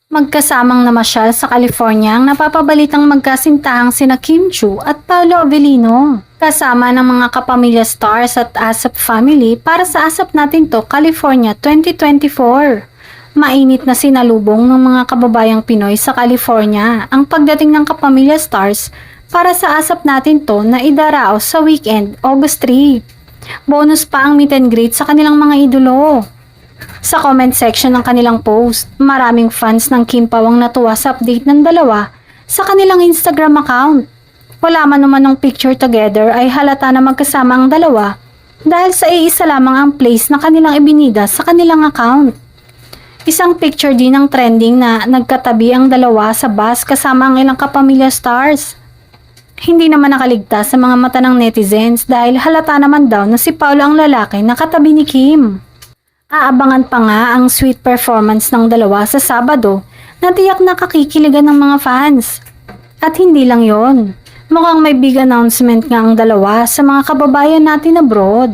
Magkasamang namasyal sa California ang napapabalitang magkasintahang sina Kim Chiu at Paolo Avellino. Kasama ng mga kapamilya stars at ASAP family para sa ASAP Natin To California 2024. Mainit na sinalubong ng mga kababayang Pinoy sa California ang pagdating ng kapamilya stars para sa ASAP Natin To na idaraos sa weekend August 3. Bonus pa ang meet and greet sa kanilang mga idolo. Sa comment section ng kanilang post, maraming fans ng Kim Pao ang natuwa sa update ng dalawa sa kanilang Instagram account. Wala man naman ng picture together ay halata na magkasama ang dalawa dahil sa iisa lamang ang place na kanilang ibinida sa kanilang account. Isang picture din ang trending na nagkatabi ang dalawa sa bus kasama ang ilang kapamilya stars. Hindi naman nakaligtas sa mga mata ng netizens dahil halata naman daw na si Paolo ang lalaki na katabi ni Kim. Aabangan pa nga ang sweet performance ng dalawa sa Sabado na tiyak na kakikiligan ng mga fans. At hindi lang yon, mukhang may big announcement nga ang dalawa sa mga kababayan natin abroad.